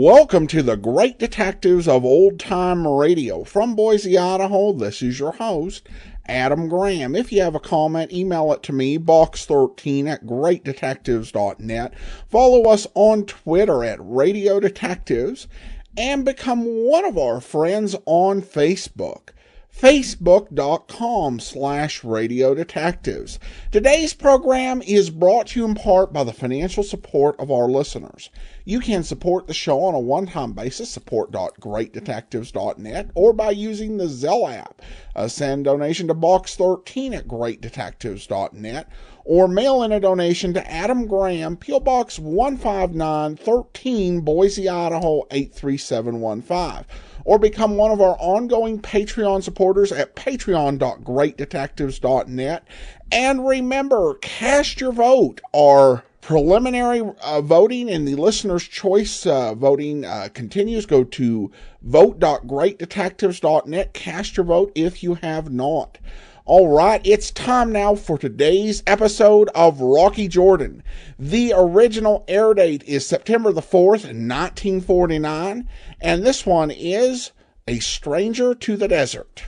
Welcome to the Great Detectives of Old Time Radio. From Boise, Idaho, this is your host, Adam Graham. If you have a comment, email it to me, box13@greatdetectives.net. Follow us on Twitter at Radio Detectives, and become one of our friends on Facebook. Facebook.com/Radio Detectives. Today's program is brought to you in part by the financial support of our listeners. You can support the show on a one-time basis, support.greatdetectives.net, or by using the Zelle app. Send donation to box13@greatdetectives.net, or mail in a donation to Adam Graham, P.O. Box 15913, Boise, Idaho 83715. Or become one of our ongoing Patreon supporters at patreon.greatdetectives.net. And remember, cast your vote. Our preliminary voting and the listener's choice voting continues. Go to vote.greatdetectives.net. Cast your vote if you have not. All right, it's time now for today's episode of Rocky Jordan. The original air date is September the 4th, 1949, and this one is A Stranger to the Desert.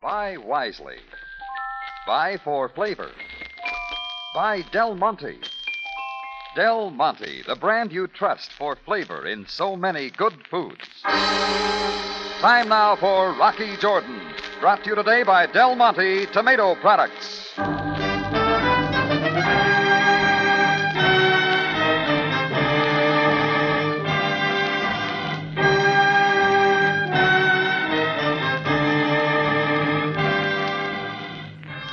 Buy wisely. Buy for flavor. Buy Del Monte. Del Monte, the brand you trust for flavor in so many good foods. Time now for Rocky Jordan, brought to you today by Del Monte Tomato Products.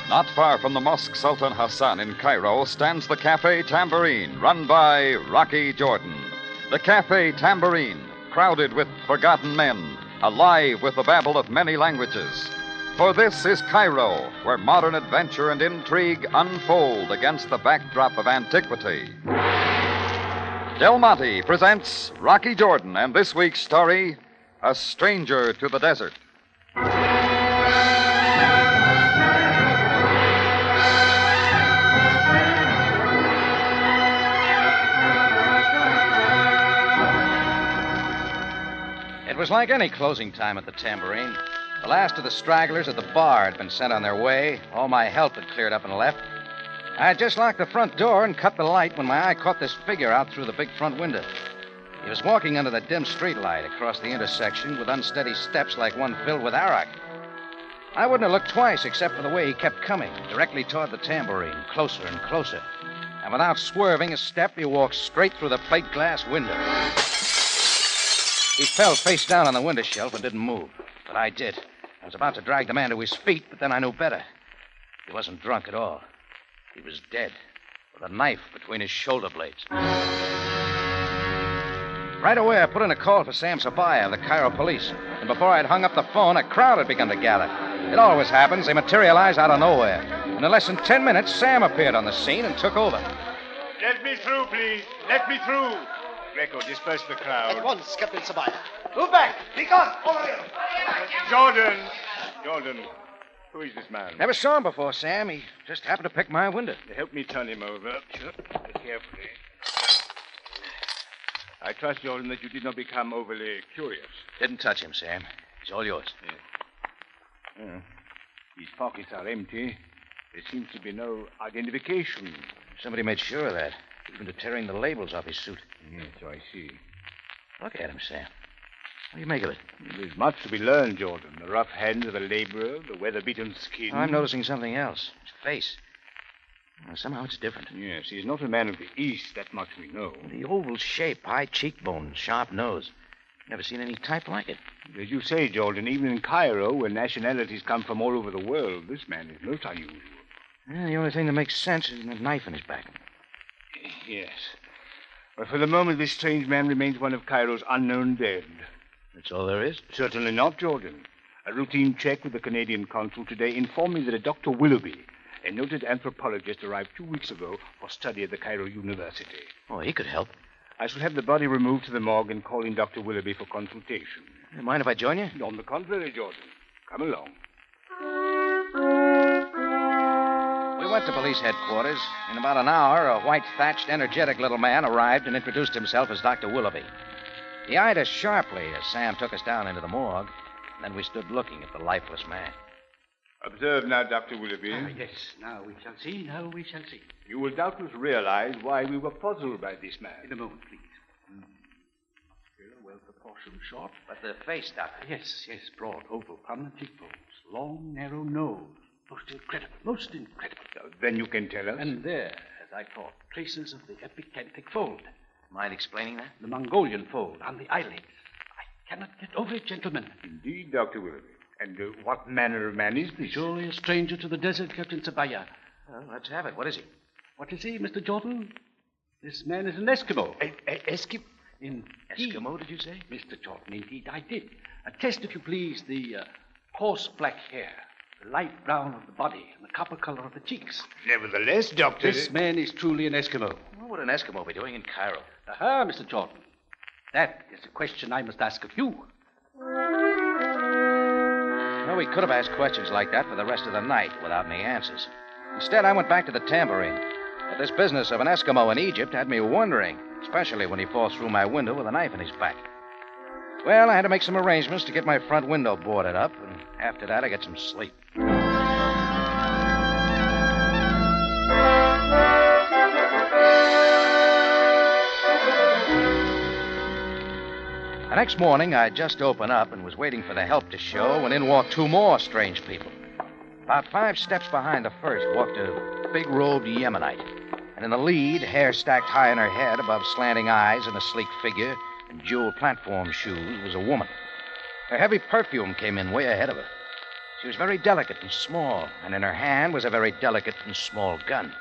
Not far from the Mosque Sultan Hassan in Cairo stands the Cafe Tambourine, run by Rocky Jordan. The Cafe Tambourine, crowded with forgotten men, alive with the babble of many languages. For this is Cairo, where modern adventure and intrigue unfold against the backdrop of antiquity. Del Monte presents Rocky Jordan and this week's story, A Stranger to the Desert. It was like any closing time at the Tambourine. The last of the stragglers at the bar had been sent on their way. All my help had cleared up and left. I had just locked the front door and cut the light when my eye caught this figure out through the big front window. He was walking under the dim street light across the intersection with unsteady steps like one filled with arak. I wouldn't have looked twice except for the way he kept coming, directly toward the Tambourine, closer and closer. And without swerving a step, he walked straight through the plate glass window. He fell face down on the window shelf and didn't move. But I did. I was about to drag the man to his feet, but then I knew better. He wasn't drunk at all. He was dead, with a knife between his shoulder blades. Right away, I put in a call for Sam Sabaya of the Cairo police. And before I'd hung up the phone, a crowd had begun to gather. It always happens. They materialize out of nowhere. And in less than 10 minutes, Sam appeared on the scene and took over. Let me through, please. Let me through. Greco, disperse the crowd. At once, Captain Sabaya. Move back! Because! Over here! Jordan! Who is this man? Never saw him before, Sam. He just happened to pick my window. Help me turn him over. Sure. Carefully. I trust, Jordan, that you did not become overly curious. Didn't touch him, Sam. He's all yours. Yeah. His pockets are empty. There seems to be no identification. Somebody made sure of that, even to tearing the labels off his suit. Yes, so I see. Look at him, Sam. What do you make of it? There's much to be learned, Jordan. The rough hands of a laborer, the weather-beaten skin. I'm noticing something else. His face. Well, somehow it's different. Yes, he's not a man of the East, that much we know. The oval shape, high cheekbones, sharp nose. Never seen any type like it. As you say, Jordan, even in Cairo, where nationalities come from all over the world, this man is most unusual. Yeah, the only thing that makes sense is the knife in his back. Yes. But for the moment, this strange man remains one of Cairo's unknown dead. That's all there is? Certainly not, Jordan. A routine check with the Canadian consul today informed me that a Dr. Willoughby, a noted anthropologist, arrived 2 weeks ago for study at the Cairo University. Oh, he could help. I shall have the body removed to the morgue and call in Dr. Willoughby for consultation. You mind if I join you? On the contrary, Jordan. Come along. We went to police headquarters. In about an hour, a white-thatched, energetic little man arrived and introduced himself as Dr. Willoughby. He eyed us sharply as Sam took us down into the morgue. Then we stood looking at the lifeless man. Observe now, Dr. Willoughby. Yes, now we shall see. You will doubtless realize why we were puzzled by this man. In a moment, please. Well-proportioned, short. But the face, Doctor. Yes, broad, oval, prominent cheekbones, long, narrow nose. Most incredible. Then you can tell us. And there, as I thought, traces of the epicanthic fold. Mind explaining that? The Mongolian fold on the eyelids. I cannot get over it, gentlemen. Indeed, Dr. Willoughby. And what manner of man is this? Surely a stranger to the desert, Captain Sabaya. Well, let's have it. What is he? What is he, Mr. Jordan? This man is an Eskimo. Eskimo? Eskimo, did you say? Mr. Jordan, indeed I did. Attest, if you please, the coarse black hair, the light brown of the body, and the copper color of the cheeks. Nevertheless, Doctor... This man is truly an Eskimo. What would an Eskimo be doing in Cairo? Aha, Mr. Jordan. That is a question I must ask of you. Well, we could have asked questions like that for the rest of the night without any answers. Instead, I went back to the Tambourine. But this business of an Eskimo in Egypt had me wondering, especially when he falls through my window with a knife in his back. Well, I had to make some arrangements to get my front window boarded up, and after that, I got some sleep. The next morning, I just opened up and was waiting for the help to show when in walked two more strange people. About 5 steps behind the first walked a big-robed Yemenite. And in the lead, hair stacked high on her head above slanting eyes and a sleek figure and jeweled platform shoes, was a woman. Her heavy perfume came in way ahead of her. She was very delicate and small, and in her hand was a very delicate and small gun.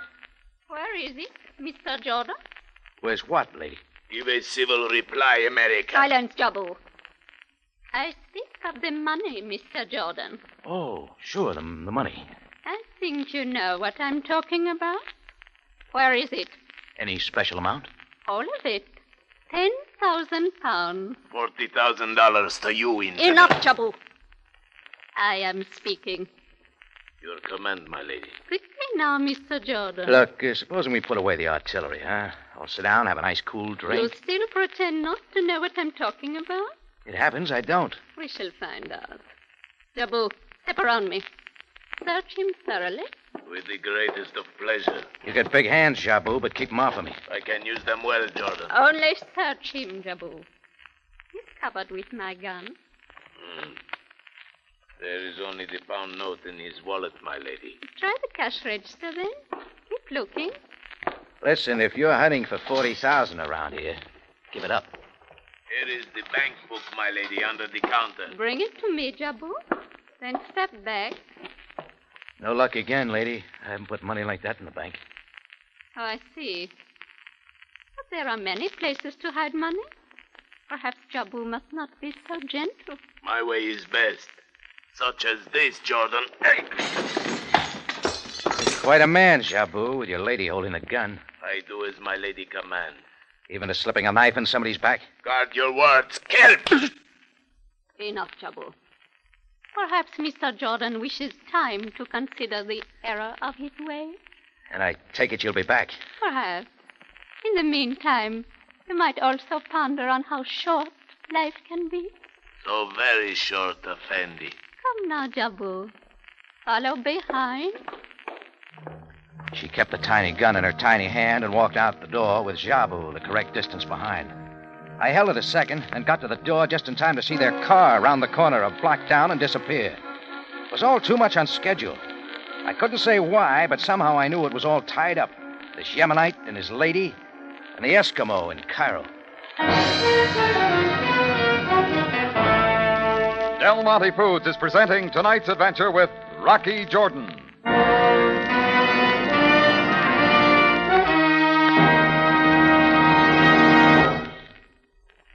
Where is it, Mr. Jordan? Where's what, lady? Give a civil reply, America. Silence, Jabu. I speak of the money, Mr. Jordan. Oh, sure, the money. I think you know what I'm talking about. Where is it? Any special amount? All of it. 10,000 pounds. $40,000 to you, Infinite. Enough, Jabu. I am speaking. Your command, my lady. Quickly now, Mr. Jordan. Look, supposing we put away the artillery, huh? I'll sit down, have a nice cool drink. You still pretend not to know what I'm talking about? It happens, I don't. We shall find out. Jabu, step around me. Search him thoroughly. With the greatest of pleasure. You got big hands, Jabu, but keep them off of me. I can use them well, Jordan. Only search him, Jabu. He's covered with my gun. There is only the pound note in his wallet, my lady. Try the cash register, then. Keep looking. Listen, if you're hunting for 40,000 around here, give it up. Here is the bank book, my lady, under the counter. Bring it to me, Jabu. Then step back. No luck again, lady. I haven't put money like that in the bank. Oh, I see. But there are many places to hide money. Perhaps Jabu must not be so gentle. My way is best. Such as this, Jordan. Hey! You're quite a man, Jabu, with your lady holding a gun. I do as my lady commands. Even to slipping a knife in somebody's back? Guard your words. Kill! Enough, Jabu. Perhaps Mr. Jordan wishes time to consider the error of his ways. And I take it you'll be back. Perhaps. In the meantime, you might also ponder on how short life can be. So very short, Effendi. Come now, Jabu. Follow behind. She kept the tiny gun in her tiny hand and walked out the door with Jabu the correct distance behind. I held it a second and got to the door just in time to see their car round the corner, a block down, and disappear. It was all too much on schedule. I couldn't say why, but somehow I knew it was all tied up. This Yemenite and his lady and the Eskimo in Cairo. Del Monte Foods is presenting tonight's adventure with Rocky Jordan.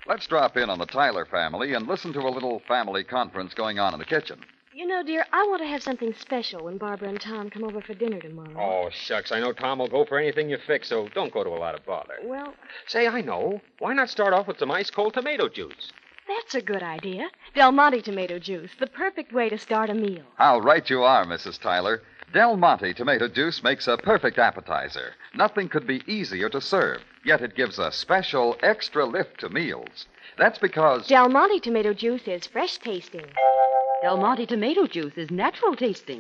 Let's drop in on the Tyler family and listen to a little family conference going on in the kitchen. You know, dear, I want to have something special when Barbara and Tom come over for dinner tomorrow. Oh, shucks. I know Tom will go for anything you fix, so don't go to a lot of bother. Well... Say, I know. Why not start off with some ice-cold tomato juice? That's a good idea. Del Monte tomato juice, the perfect way to start a meal. How right you are, Mrs. Tyler. Del Monte tomato juice makes a perfect appetizer. Nothing could be easier to serve, yet it gives a special extra lift to meals. That's because Del Monte tomato juice is fresh tasting. Del Monte tomato juice is natural tasting.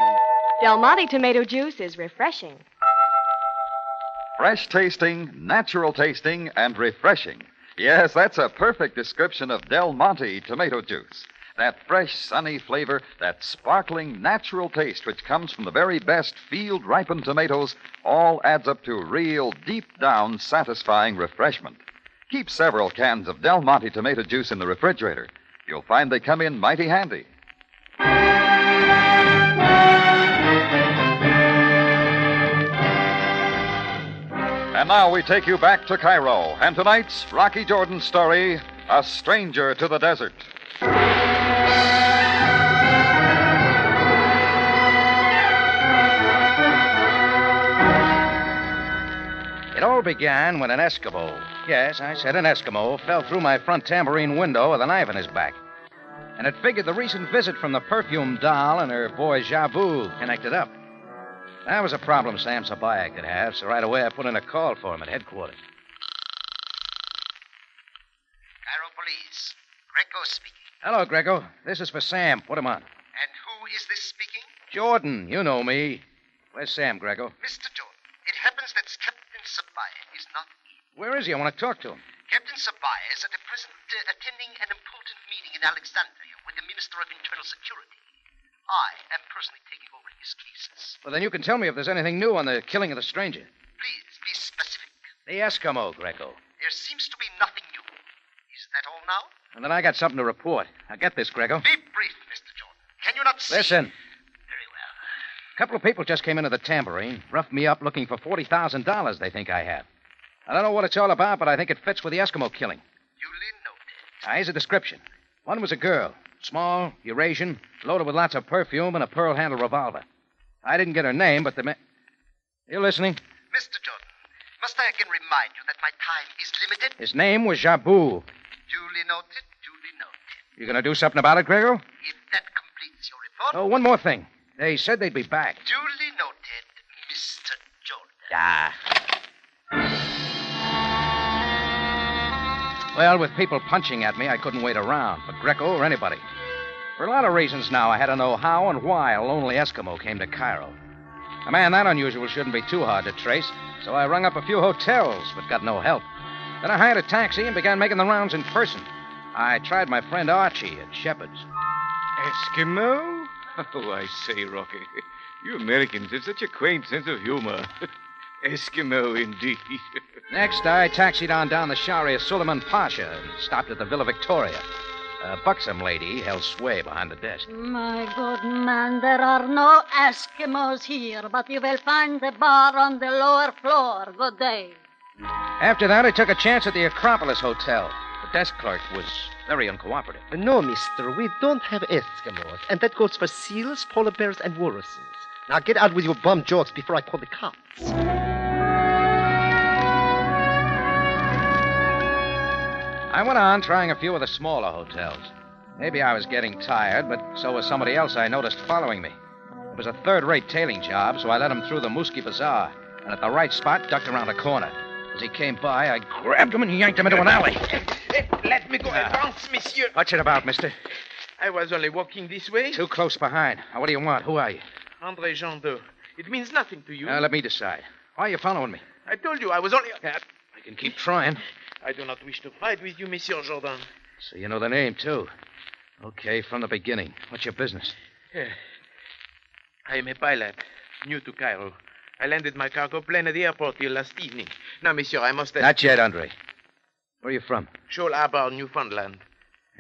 Del Monte tomato juice is refreshing. fresh tasting, natural tasting, and refreshing. Yes, that's a perfect description of Del Monte tomato juice. That fresh, sunny flavor, that sparkling, natural taste which comes from the very best field-ripened tomatoes, all adds up to real, deep-down, satisfying refreshment. Keep several cans of Del Monte tomato juice in the refrigerator. You'll find they come in mighty handy. And now we take you back to Cairo, and tonight's Rocky Jordan story, A Stranger to the Desert. It all began when an Eskimo, yes, I said an Eskimo, fell through my front tambourine window with a knife in his back. And it figured the recent visit from the perfume doll and her boy Jabu connected up. That was a problem Sam Sabaya could have, so right away I put in a call for him at headquarters. Cairo Police. Greco speaking. Hello, Greco. This is for Sam. Put him on. And who is this speaking? Jordan, you know me. Where's Sam, Greco? Mr. Jordan, it happens that Captain Sabaya is not in. Where is he? I want to talk to him. Captain Sabaya is at the present attending an important meeting in Alexandria with the Minister of Internal Security. I am personally taking over his cases. Well, then you can tell me if there's anything new on the killing of the stranger. Please, be specific. The Eskimo, Greco. There seems to be nothing new. Is that all now? And then I got something to report. Now get this, Greco. Be brief, Mr. Jordan. Can you not see? Listen. Very well. A couple of people just came into the Tambourine, roughed me up looking for $40,000 they think I have. I don't know what it's all about, but I think it fits with the Eskimo killing. Duly noted. Now, here's a description. One was a girl. Small, Eurasian, loaded with lots of perfume and a pearl-handled revolver. I didn't get her name, but the You listening? Mr. Jordan, must I again remind you that my time is limited? His name was Jabu. Duly noted, duly noted. You gonna do something about it, Grego? If that completes your report... Oh, one more thing. They said they'd be back. Duly noted, Mr. Jordan. Ah. Well, with people punching at me, I couldn't wait around for Greco or anybody. For a lot of reasons now, I had to know how and why a lonely Eskimo came to Cairo. A man that unusual shouldn't be too hard to trace, so I rung up a few hotels, but got no help. Then I hired a taxi and began making the rounds in person. I tried my friend Archie at Shepard's. Eskimo? Oh, I say, Rocky, you Americans have such a quaint sense of humor. Eskimo, indeed. Next, I taxied on down the Sharia Suleiman Pasha and stopped at the Villa Victoria. A buxom lady held sway behind the desk. My good man, there are no Eskimos here, but you will find the bar on the lower floor. Good day. After that, I took a chance at the Acropolis Hotel. The desk clerk was very uncooperative. No, mister, we don't have Eskimos, and that goes for seals, polar bears, and walruses. Now get out with your bum jokes before I call the cops. I went on trying a few of the smaller hotels. Maybe I was getting tired, but so was somebody else I noticed following me. It was a third-rate tailing job, so I led him through the Muski Bazaar, and at the right spot, ducked around a corner. As he came by, I grabbed him and yanked him into an alley. Let me go advance, monsieur. What's it about, mister? I was only walking this way. Too close behind. Now, what do you want? Who are you? André Jandot. It means nothing to you. Let me decide. Why are you following me? I told you I was only... I can keep trying. I do not wish to fight with you, Monsieur Jordan. So you know the name, too. Okay, from the beginning. What's your business? I am a pilot, new to Cairo. I landed my cargo plane at the airport here last evening. Now, monsieur, I must... Not yet, Andre. Where are you from? Shoal Harbor, Newfoundland.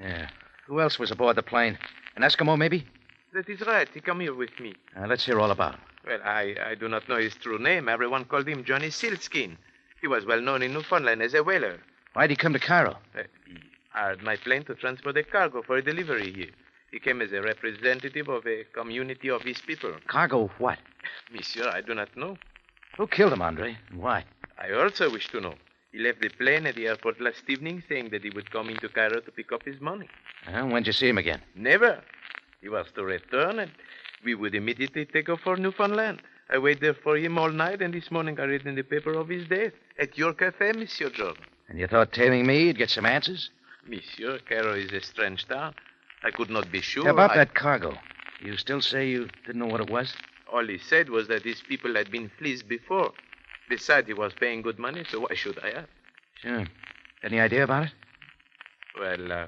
Yeah. Who else was aboard the plane? An Eskimo, maybe? That is right. He come here with me. Let's hear all about him. Well, I do not know his true name. Everyone called him Johnny Sealskin. He was well known in Newfoundland as a whaler. Why'd he come to Cairo? He hired my plane to transport a cargo for a delivery here. He came as a representative of a community of his people. Cargo of what? Monsieur, I do not know. Who killed him, Andre, and why? I also wish to know. He left the plane at the airport last evening saying that he would come into Cairo to pick up his money. When'd you see him again? Never. He was to return, and we would immediately take off for Newfoundland. I waited there for him all night, and this morning I read in the paper of his death at your cafe, Monsieur Jordan. And you thought tailing me, you'd get some answers? Monsieur, Cairo is a strange town. I could not be sure. About that cargo, you still say you didn't know what it was? All he said was that his people had been fleeced before. Besides, he was paying good money, so why should I ask? Sure. Any idea about it? Well,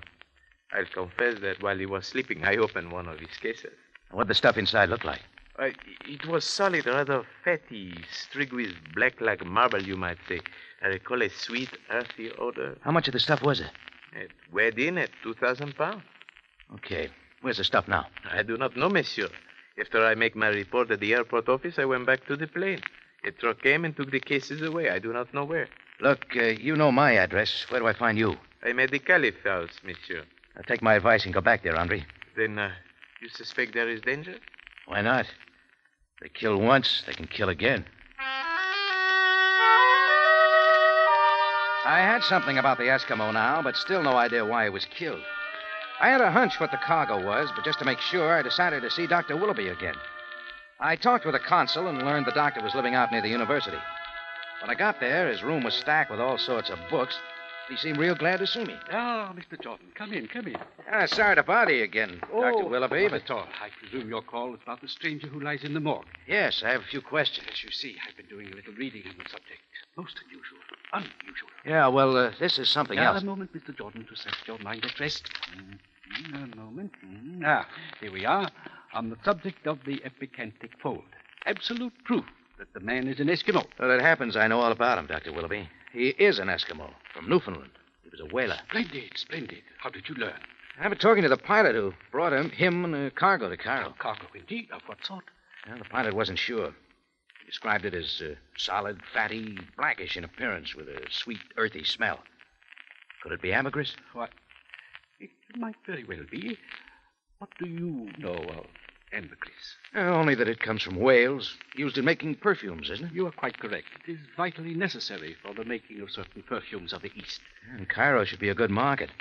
I'll confess that while he was sleeping, I opened one of his cases. What'd the stuff inside look like? It was solid, rather fatty, streaked with black like marble, you might say. I recall a sweet, earthy odor. How much of the stuff was it? It weighed in at 2,000 pounds. Okay. Where's the stuff now? I do not know, monsieur. After I make my report at the airport office, I went back to the plane. A truck came and took the cases away. I do not know where. Look, you know my address. Where do I find you? I'm at the Caliph house, monsieur. Now take my advice and go back there, Andre. Then, you suspect there is danger? Why not? They kill once, they can kill again. I had something about the Eskimo now, but still no idea why he was killed. I had a hunch what the cargo was, but just to make sure, I decided to see Dr. Willoughby again. I talked with the consul and learned the doctor was living out near the university. When I got there, his room was stacked with all sorts of books. He seemed real glad to see me. Ah, Mr. Jordan, come in. Sorry to bother you again, Dr. Willoughby, Not but... at all. I presume your call is about the stranger who lies in the morgue. Yes, I have a few questions. As you see, I've been doing a little reading on the subject. Most unusual. Yeah, well, this is something else. A moment, Mr. Jordan, to set your mind at rest. A moment. Here we are, on the subject of the epicantic fold. Absolute proof that the man is an Eskimo. Well, it happens I know all about him, Dr. Willoughby. He is an Eskimo from Newfoundland. He was a whaler. Splendid. How did you learn? I've been talking to the pilot who brought him and a cargo to Cairo. Cargo, indeed. Of what sort? Well, the pilot wasn't sure. He described it as solid, fatty, blackish in appearance with a sweet, earthy smell. Could it be ambergris? What? It might very well be. What do you know of ambergris? Only that it comes from whales, used in making perfumes, isn't it? You are quite correct. It is vitally necessary for the making of certain perfumes of the East. And Cairo should be a good market.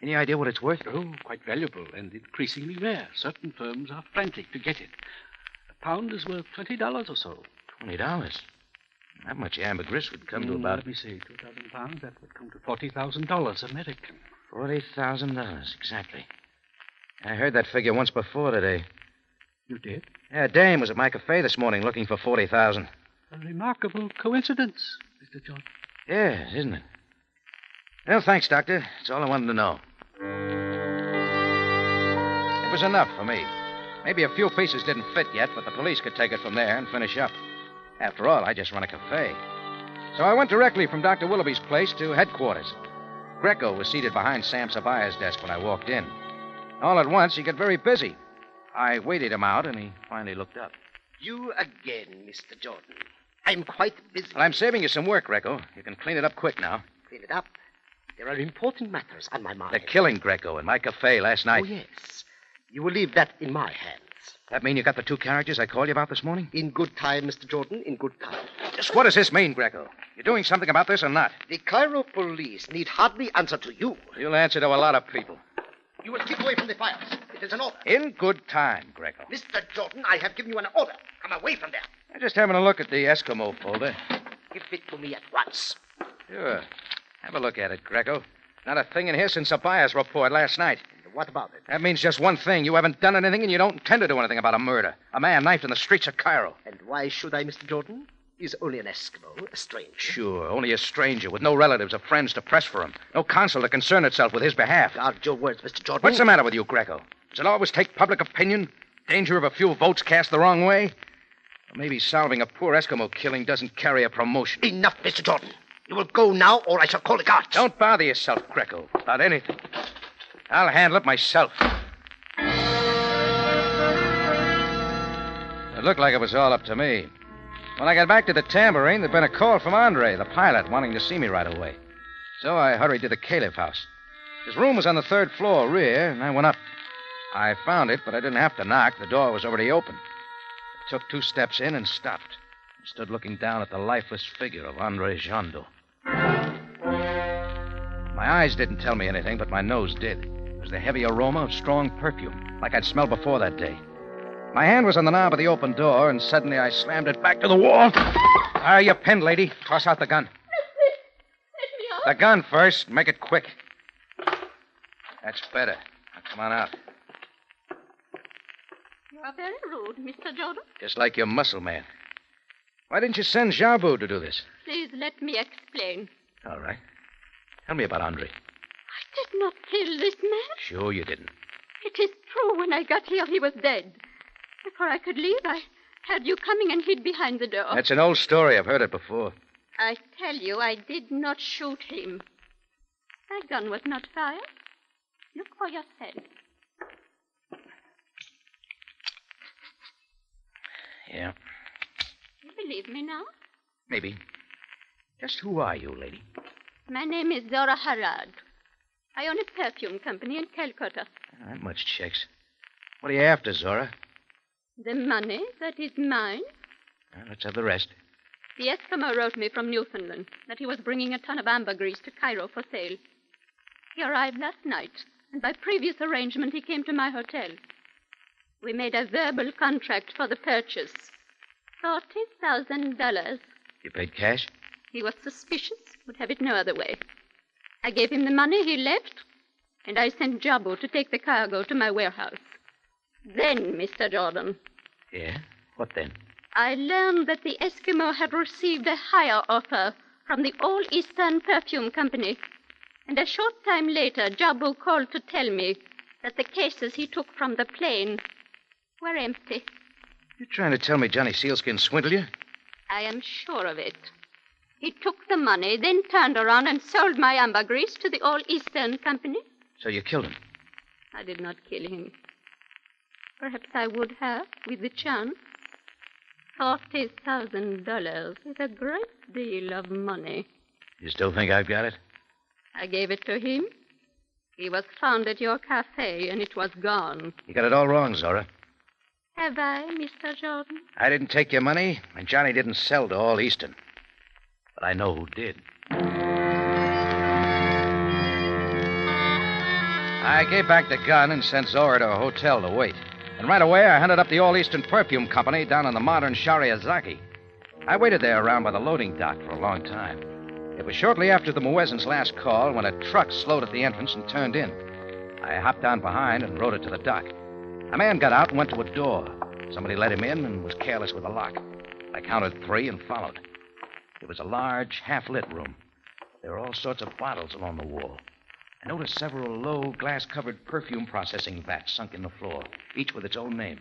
Any idea what it's worth? Oh, quite valuable and increasingly rare. Certain firms are frantic to get it. A pound is worth $20 or so. $20? That much ambergris would come to about... Let me see, 2,000 pounds, that would come to $40,000 American. $40,000, exactly. I heard that figure once before today. You did? Yeah, a dame was at my cafe this morning looking for $40,000. A remarkable coincidence, Mr. Jordan. Yes, isn't it? Well, thanks, Doctor. That's all I wanted to know. It was enough for me. Maybe a few pieces didn't fit yet, but the police could take it from there and finish up. After all, I just run a cafe. So I went directly from Dr. Willoughby's place to headquarters. Greco was seated behind Sam Sabaya's desk when I walked in. All at once, he got very busy. I waited him out, and he finally looked up. You again, Mr. Jordan. I'm quite busy. Well, I'm saving you some work, Greco. You can clean it up quick now. Clean it up? There are important matters on my mind. The killing, Greco, in my cafe last night. Oh, yes. You will leave that in my hands. That mean you got the two characters I called you about this morning? In good time, Mr. Jordan, in good time. Just what does this mean, Greco? You doing something about this or not? The Cairo police need hardly answer to you. You'll answer to a lot of people. You will keep away from the fires. It is an order. In good time, Greco. Mr. Jordan, I have given you an order. Come away from there. I'm just having a look at the Eskimo folder. Give it to me at once. Sure. Have a look at it, Greco. Not a thing in here since Sabaya's report last night. And what about it? That means just one thing. You haven't done anything and you don't intend to do anything about a murder. A man knifed in the streets of Cairo. And why should I, Mr. Jordan? He's only an Eskimo, a stranger. Sure, only a stranger with no relatives or friends to press for him. No consul to concern itself with his behalf. Guard your words, Mr. Jordan. What's the matter with you, Greco? Does it always take public opinion? Danger of a few votes cast the wrong way? Or maybe solving a poor Eskimo killing doesn't carry a promotion. Enough, Mr. Jordan. You will go now, or I shall call the guards. Don't bother yourself, Greco, about anything. I'll handle it myself. It looked like it was all up to me. When I got back to the Tambourine, there'd been a call from Andre, the pilot, wanting to see me right away. So I hurried to the Caliph house. His room was on the third floor rear, and I went up. I found it, but I didn't have to knock. The door was already open. I took 2 steps in and stopped. I stood looking down at the lifeless figure of Andre Jando. My eyes didn't tell me anything, but my nose did. It was the heavy aroma of strong perfume, like I'd smelled before that day. My hand was on the knob of the open door, and suddenly I slammed it back to the wall. You're pinned, lady. Toss out the gun. Let me out. The gun first. Make it quick. That's better. Now, come on out. You are very rude, Mr. Jordan. Just like your muscle man. Why didn't you send Jarbu to do this? Please let me explain. All right. Tell me about Andre. I did not kill this man. Sure you didn't. It is true. When I got here, he was dead. Before I could leave, I heard you coming and hid behind the door. That's an old story. I've heard it before. I tell you, I did not shoot him. My gun was not fired. Look for yourself. Yeah, You believe me now? maybe. Just who are you, lady? My name is Zora Harad. I own a perfume company in Calcutta. That much checks. What are you after, Zora? The money that is mine. Let's have the rest. The Eskimo wrote me from Newfoundland that he was bringing a ton of ambergris to Cairo for sale. He arrived last night, and by previous arrangement he came to my hotel. We made a verbal contract for the purchase. $40,000. You paid cash? He was suspicious, would have it no other way. I gave him the money, he left, and I sent Jabu to take the cargo to my warehouse. Then, Mr. Jordan, Yeah? What then? I learned that the Eskimo had received a higher offer from the All Eastern Perfume Company. And a short time later, Jabu called to tell me that the cases he took from the plane were empty. You trying to tell me Johnny Sealskin swindled you? I am sure of it. He took the money, then turned around and sold my ambergris to the All Eastern Company. So you killed him? I did not kill him. Perhaps I would have, with the chance. $40,000 is a great deal of money. You still think I've got it? I gave it to him. He was found at your cafe, and it was gone. You got it all wrong, Zora. Have I, Mr. Jordan? I didn't take your money, and Johnny didn't sell to All Eastern. But I know who did. I gave back the gun and sent Zora to a hotel to wait. And right away, I hunted up the All Eastern Perfume Company down on the modern Shariazaki. I waited there around by the loading dock for a long time. It was shortly after the Muezzin's last call when a truck slowed at the entrance and turned in. I hopped down behind and rode it to the dock. A man got out and went to a door. Somebody let him in and was careless with the lock. I counted 3 and followed. It was a large, half-lit room. There were all sorts of bottles along the wall. I noticed several low, glass-covered perfume processing vats sunk in the floor, each with its own name.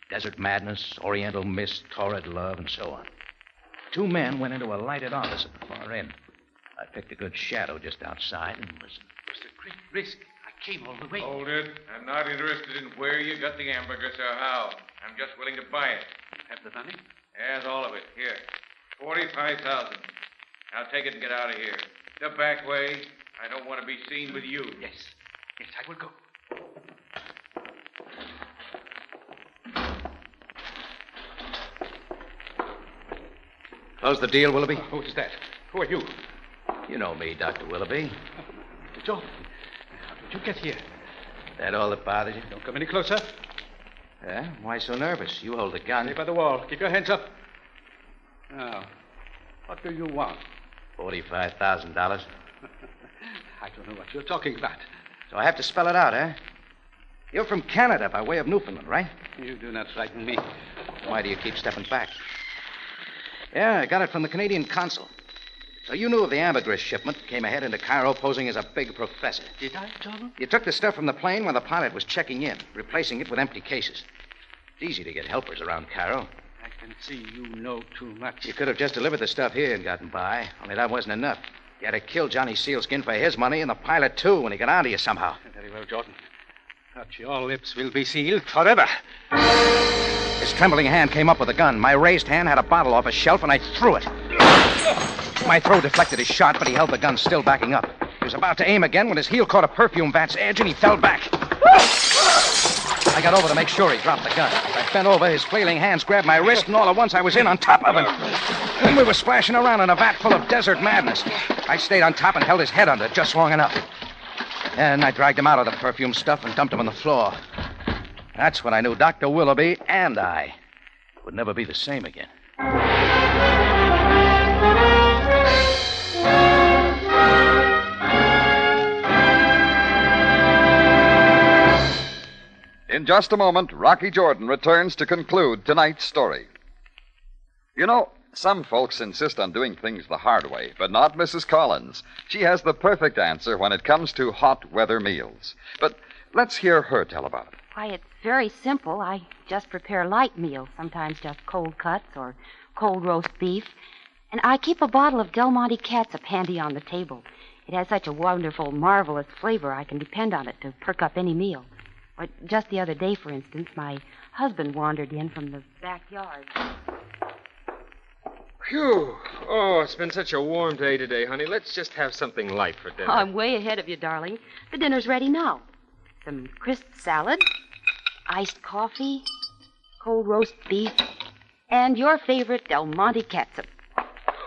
Desert Madness, Oriental Mist, Torrid Love, and so on. 2 men went into a lighted office at the far end. I picked a good shadow just outside and listened. It was a great risk. I came all the way. Hold it. I'm not interested in where you got the ambergris or how. I'm just willing to buy it. Have the money? Yes, all of it. Here. 45,000. Now take it and get out of here. The back way. I don't want to be seen with you. Yes. Yes, I will go. Close the deal, Willoughby? Who is that? Who are you? You know me, Dr. Willoughby. Jordan, how did you get here? That all that bothers you? Don't come any closer. Yeah? Why so nervous? You hold the gun. Stay by the wall. Keep your hands up. Now, what do you want? $45,000. I don't know what you're talking about. So I have to spell it out, eh? You're from Canada by way of Newfoundland, right? You do not frighten me. Why do you keep stepping back? Yeah, I got it from the Canadian consul. So you knew of the ambergris shipment, came ahead into Cairo posing as a big professor. Did I, Jordan? You took the stuff from the plane when the pilot was checking in, replacing it with empty cases. It's easy to get helpers around Cairo. I can see you know too much. You could have just delivered the stuff here and gotten by, only that wasn't enough. You had to kill Johnny Sealskin for his money and the pilot, too, when he got onto you somehow. Very well, Jordan. But your lips will be sealed forever. His trembling hand came up with a gun. My raised hand had a bottle off a shelf, and I threw it. My throw deflected his shot, but he held the gun still backing up. He was about to aim again when his heel caught a perfume vat's edge, and he fell back. I got over to make sure he dropped the gun. I bent over, his flailing hands grabbed my wrist, and all at once I was in on top of him. And we were splashing around in a vat full of desert madness. I stayed on top and held his head under just long enough. And I dragged him out of the perfume stuff and dumped him on the floor. That's when I knew Dr. Willoughby and I would never be the same again. In just a moment, Rocky Jordan returns to conclude tonight's story. You know, some folks insist on doing things the hard way, but not Mrs. Collins. She has the perfect answer when it comes to hot weather meals. But let's hear her tell about it. Why, it's very simple. I just prepare light meals, sometimes just cold cuts or cold roast beef. And I keep a bottle of Del Monte catsup handy on the table. It has such a wonderful, marvelous flavor, I can depend on it to perk up any meal. Or just the other day, for instance, my husband wandered in from the backyard. Phew. Oh, it's been such a warm day today, honey. Let's just have something light for dinner. Oh, I'm way ahead of you, darling. The dinner's ready now. Some crisp salad, iced coffee, cold roast beef, and your favorite Del Monte catsup.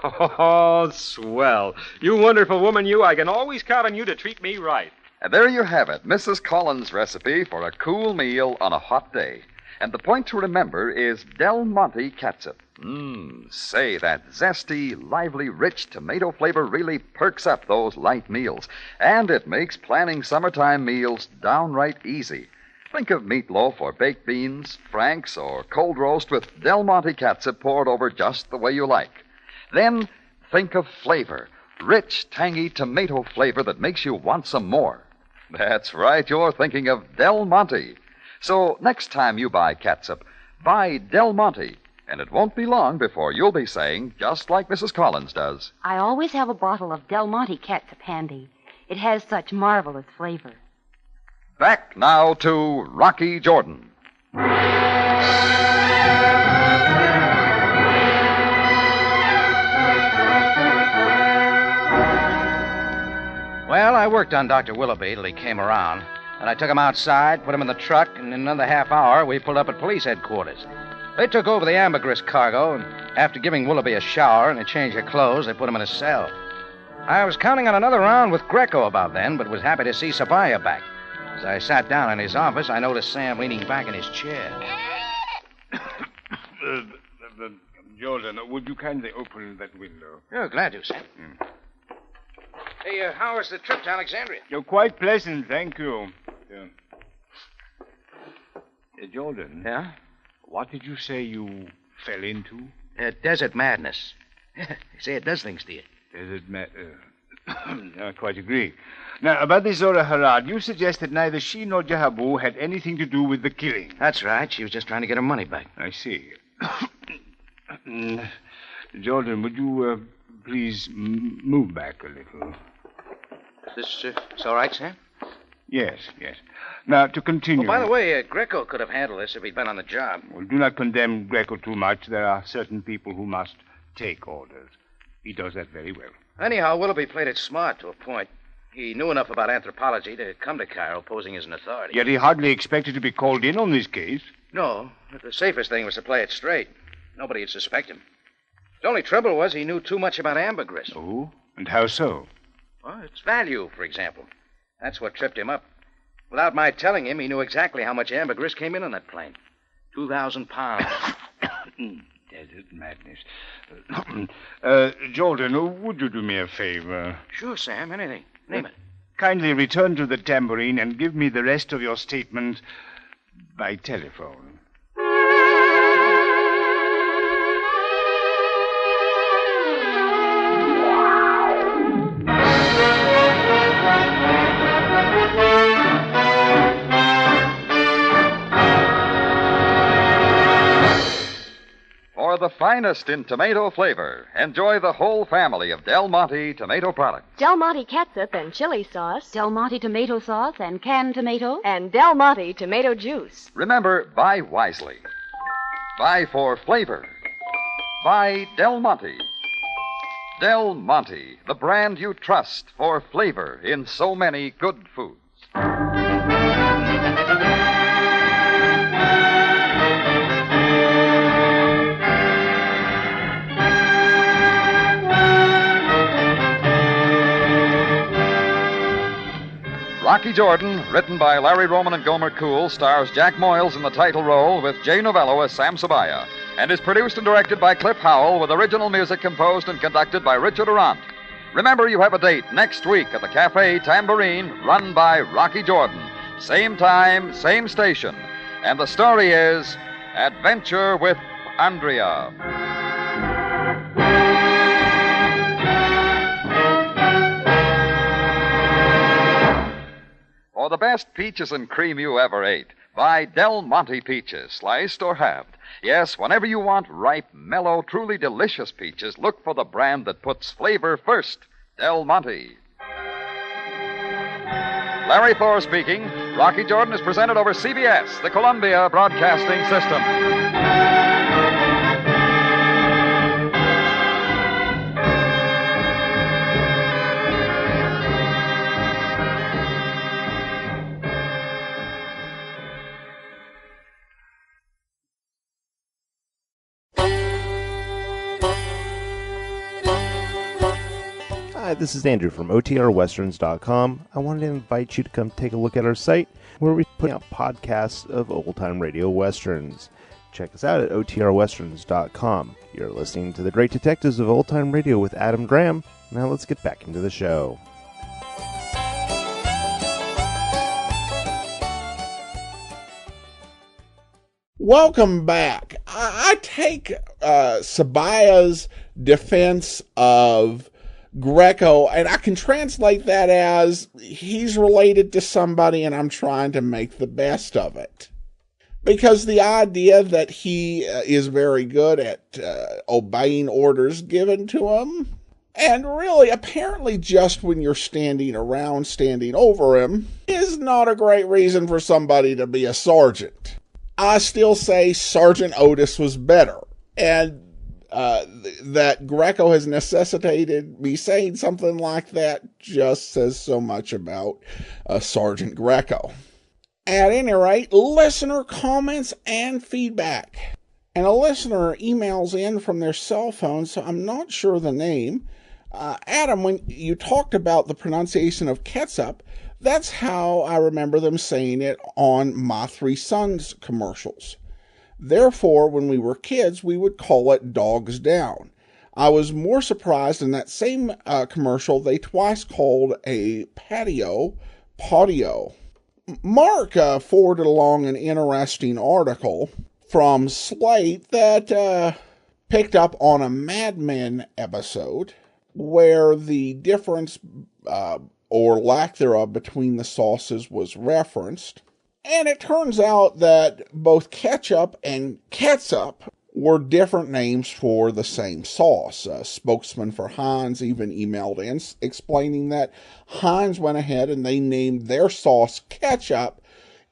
Oh, swell. You wonderful woman, you. I can always count on you to treat me right. And there you have it, Mrs. Collins' recipe for a cool meal on a hot day. And the point to remember is Del Monte catsup. Say, that zesty, lively, rich tomato flavor really perks up those light meals. And it makes planning summertime meals downright easy. Think of meatloaf or baked beans, franks, or cold roast with Del Monte catsup poured over just the way you like. Then think of flavor, rich, tangy tomato flavor that makes you want some more. That's right, you're thinking of Del Monte. So next time you buy catsup, buy Del Monte, and it won't be long before you'll be saying, just like Mrs. Collins does, I always have a bottle of Del Monte catsup handy. It has such marvelous flavor. Back now to Rocky Jordan. Well, I worked on Dr. Willoughby till he came around. And I took him outside, put him in the truck, and in another half hour, we pulled up at police headquarters. They took over the ambergris cargo, and after giving Willoughby a shower and a change of clothes, they put him in a cell. I was counting on another round with Greco about then, but was happy to see Sabaya back. As I sat down in his office, I noticed Sam leaning back in his chair. Jordan, would you kindly open that window? Oh, glad to, Sam. Hey, how was the trip to Alexandria? You're quite pleasant, thank you. Jordan. Yeah? What did you say you fell into? Desert madness. They say it does things to you. Desert madness. I quite agree. Now, about this Zora Harad, you suggest that neither she nor Jahabu had anything to do with the killing. That's right. She was just trying to get her money back. I see. Jordan, would you please move back a little? This all right, Sam? Yes. Now, to continue... Oh, by the way, Greco could have handled this if he'd been on the job. Well, do not condemn Greco too much. There are certain people who must take orders. He does that very well. Anyhow, Willoughby played it smart to a point. He knew enough about anthropology to come to Cairo posing as an authority. Yet he hardly expected to be called in on this case. No, but the safest thing was to play it straight. Nobody would suspect him. The only trouble was he knew too much about ambergris. Oh? And how so? Well, its value, for example. That's what tripped him up. Without my telling him, he knew exactly how much ambergris came in on that plane. 2,000 pounds. Desert madness. Jordan, would you do me a favor? Sure, Sam. Anything. Name it. Kindly return to the Tambourine and give me the rest of your statement by telephone. For the finest in tomato flavor, enjoy the whole family of Del Monte tomato products. Del Monte catsup and chili sauce. Del Monte tomato sauce and canned tomato. And Del Monte tomato juice. Remember, buy wisely. Buy for flavor. Buy Del Monte. Del Monte, the brand you trust for flavor in so many good foods. Rocky Jordan, written by Larry Roman and Gomer Cool, stars Jack Moyles in the title role with Jay Novello as Sam Sabaya, and is produced and directed by Cliff Howell with original music composed and conducted by Richard Arant. Remember, you have a date next week at the Cafe Tambourine, run by Rocky Jordan. Same time, same station. And the story is Adventure with Andrea. For the best peaches and cream you ever ate, buy Del Monte peaches, sliced or halved. Yes, whenever you want ripe, mellow, truly delicious peaches, look for the brand that puts flavor first. Del Monte. Larry Thor speaking. Rocky Jordan is presented over CBS, the Columbia Broadcasting System. Hi, this is Andrew from OTRWesterns.com. I wanted to invite you to come take a look at our site where we put out podcasts of old-time radio westerns. Check us out at OTRWesterns.com. You're listening to The Great Detectives of Old Time Radio with Adam Graham. Now let's get back into the show. Welcome back. I take Sabaya's defense of Greco, and I can translate that as he's related to somebody and I'm trying to make the best of it. Because the idea that he is very good at obeying orders given to him, and really apparently just when you're standing over him, is not a great reason for somebody to be a sergeant. I still say Sergeant Otis was better, and that Greco has necessitated me saying something like that just says so much about Sergeant Greco. At any rate, listener comments and feedback. And a listener emails in from their cell phone, so I'm not sure the name. Adam, when you talked about the pronunciation of ketchup, that's how I remember them saying it on My Three Sons commercials. Therefore, when we were kids, we would call it Dogs Down. I was more surprised in that same commercial they twice called a patio. Mark forwarded along an interesting article from Slate that picked up on a Mad Men episode where the difference or lack thereof between the sauces was referenced. And it turns out that both ketchup and catsup were different names for the same sauce. A spokesman for Heinz even emailed in explaining that Heinz went ahead and they named their sauce ketchup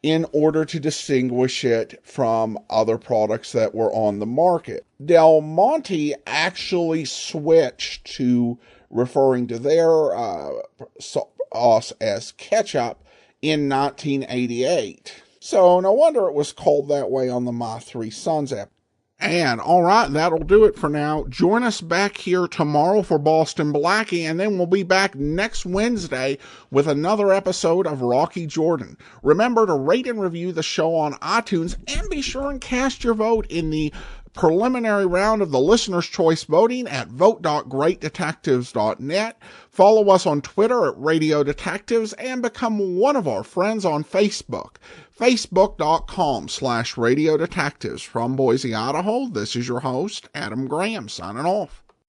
in order to distinguish it from other products that were on the market. Del Monte actually switched to referring to their sauce as ketchup in 1988. So no wonder it was called that way on the My Three Sons app. And all right, that'll do it for now. Join us back here tomorrow for Boston Blackie, and then we'll be back next Wednesday with another episode of Rocky Jordan. Remember to rate and review the show on iTunes, and be sure and cast your vote in the preliminary round of the Listener's Choice voting at vote.greatdetectives.net. Follow us on Twitter at Radio Detectives and become one of our friends on Facebook. Facebook.com/Radio Detectives. From Boise, Idaho, this is your host, Adam Graham, signing off.